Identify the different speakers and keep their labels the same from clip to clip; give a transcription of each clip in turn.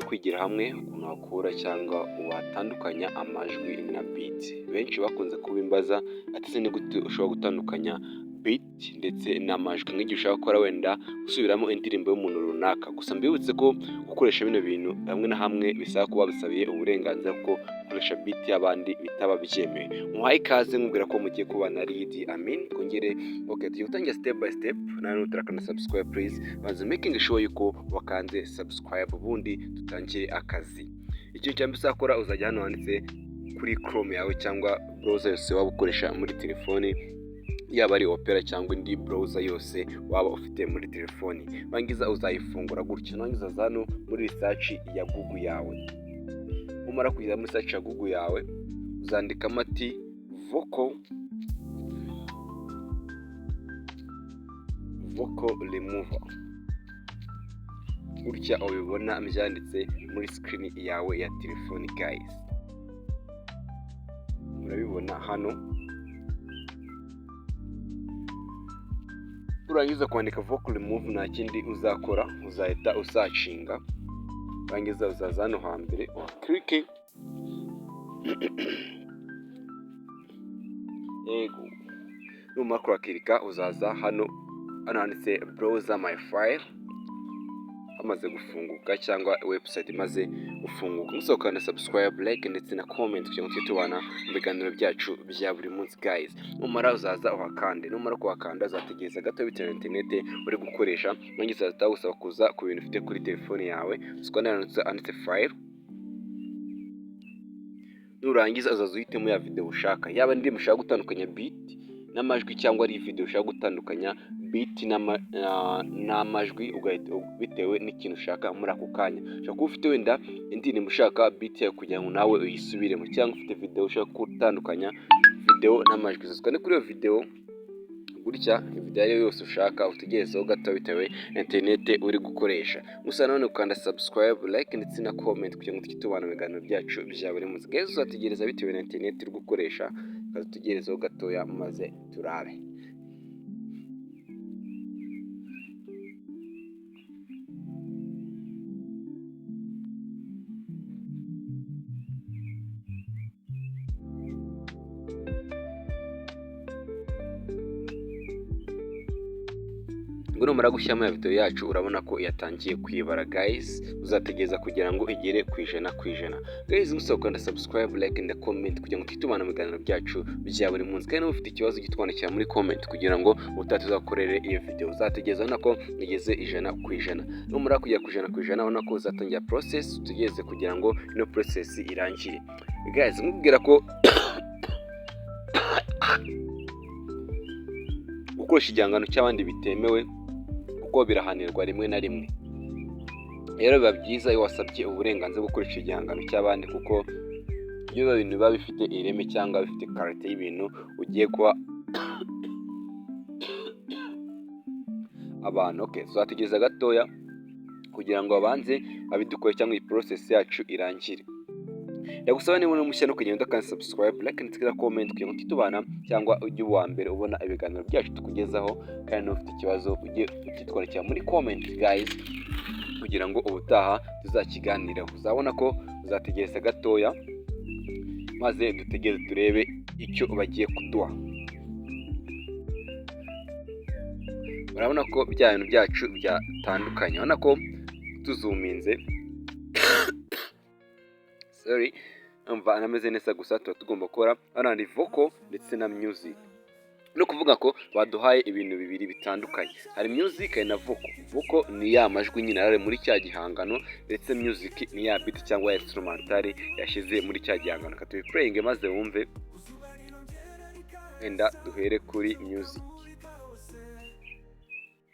Speaker 1: kwigira hamwe ukuntu wakura cyangwa watandukanya amajwi na beat. Benshi bakunze kubimbaza ati se ni gute ushobora gutandukanya beat ndetse n'amajwi nk'igihe ushaka gukora wenda usubiramo indirimbo y'umuntu runaka. Gusa mbibutse ko gukoresha bino bintu hamwe na hamwe bisaba kuba bisabiye uburenganzira bwo gukoresha beat y'abandi bitaba byemewe. Muhaye ikaze nkubwira ko mugiye kubana Lidi Amin. Kongere tugiye gutangira step by step, nawe utarakanda subscribe please banza making sure yuko wakanze subscribe ubundi tutangire akazi. Icyo cyambe uzakora uzajya hano handitse kuri Chrome yawe cyangwa browser yose waba ukoresha muri telefoni, yaba ari Opera cyangwa indi browser yose waba ufite muri telefoni. Bangiza uzayifungura gutyo, nangiza hano muri research ya Google yawe. Umara kujya muri search ya Google yawe uzandikamo ati vocal remover. Gutya ubibona byanditse muri screen yawe ya telefoni guys. Murabibona hano. Urangiza kwandika vocal remove nta kindi uzakora, uzahita usacinga. Urangiza uzaza hano hambere click yego. Numara kurakirika uzaza hano handitse browser my file. Amaze gufunguka cyangwa website imaze gufunguka, musokana subscribe, like ndetse na comment kugira ngo tubana mu biganiro byacu bya buri munsi guys. Umara uzaza uhakande, numara kuhakanda uzategereza gato bitewe internet uri gukoresha, nangiza uzatagusaba kuza ku bintu ufite kuri telefone yawe. Sukana handitse file. Nurangiza uzaza uhitemo ya video ushaka, yaba ndi mushaka gutandukanya beat n'amajwi cyangwa ari video ushaka gutandukanya beat n'amajwi bitewe n'ikintu ushaka muri ako kanya. Ushaka kuba ufite wenda indirimbo ushaka beat yawe kugira ngo nawe uyisubiremo, cyangwa ufite video ushaka gutandukanya video n'amajwi. Uzazikane kuri iyo video gutya, video ariyo yose ushaka utegerezeho gato bitewe internet uri gukoresha. Gusa none ukanda subscribe, like ndetse na comment kugira ngo tubana mu biganiro byacu bya buri munsi guys. Uzategereza bitewe na internet uri gukoresha, utegerezeho gatoya maze turabe. Ngo numara gushyiramo ya video yacu urabona ko yatangiye kwibara guys. Uzategereza kugira ngo igere ku ijana guys. Musokanda subscribe, like and comment kugira ngo tubana mu biganiro byacu bya buri munsi. Kandi ufite ikibazo gitwandikira muri comment kugira ngo utatuzakorere iyo video. Uzategereza nako igeze 100%. Numara kujya ku 100% ubona ko uzatangira process, utegereze kugira ngo ino process irangire guys. Nkubwira ko gukoresha igihangano cy'abandi bitemewe kuko birahanirwa rimwe na rimwe. Rero biba byiza iyo wasabye uburenganzira bwo gukoresha igihangano cy'abandi, kuko iyo ibintu biba bifite ireme cyangwa bifite karite y'ibintu ugiye kuba abantu. Tuzategereza gatoya kugira ngo abanze abidukore cyangwa iyi process yacu irangire. Yagusaba niba uri mushya no kugenda kandi subscribe, like ndetse na comment kugira ngo tubana cyangwa ujye uwa mbere ubona ibiganiro byacu tukugezaho. Kandi ufite ikibazo ujye utitwarikira muri comment guys kugira ngo ubutaha tuzakiganira. Uzabona ko uzategereza gatoya maze dutegereze turebe icyo bagiye kuduha. Urabona ko bya bintu byacu byatandukanye, urabona ko tuzuminze sorry, umva nameze neza. Gusa tuba tugomba gukora hano ni vocal ndetse na music. No kuvuga ko baduhaye ibintu bibiri bitandukanye, hari music na vocal. Vocal ni ya majwi nyine ari muri cya gihangano, ndetse music ni ya beat cyangwa instrumental yashize muri cya gihangano. Katubiplaying maze wumve. Enda duhere kuri music.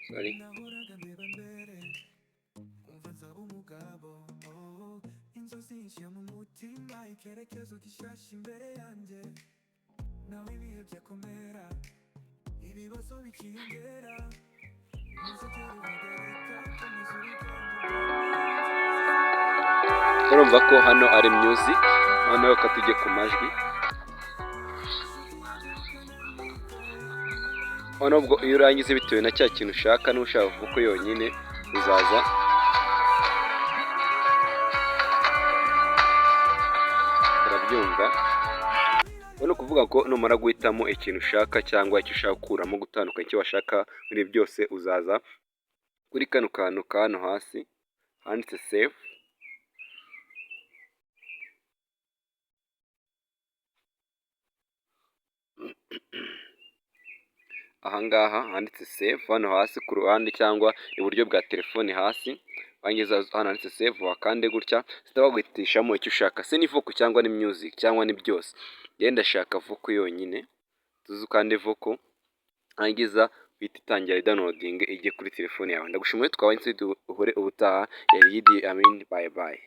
Speaker 1: Sorry. Icyerekezo gishyashya imbere yanjye, nawe ibihe byakomera, ibibazo bikiyongera, urumva ko hano ari music. Noneho katujye ku majwi. Nubwo iyo urangize bitewe na cya kintu ushaka, n'ushaka kuko yonyine uzaza kubyumva. Ubu ni ukuvuga ko numara guhitamo ikintu ushaka cyangwa icyo ushaka gukuramo gutandukanya icyo washaka muri byose, uzaza kuri kano kantu ka hano hasi handitse save. Ahangaha handitse save hano hasi ku ruhande cyangwa iburyo bwa telefone hasi, wangiza hano handitse save wakande gutya, zihita baguhitishamo icyo ushaka, se ni vocal cyangwa ni music cyangwa ni byose. Njye ndashaka vocal yonyine, tuze ukande vocal, wangiza uhita itangira downloading ijye kuri telefone yawe. Ndagushimiye twabanye duhure ubutaha. Yari Idi Amin, bye bye.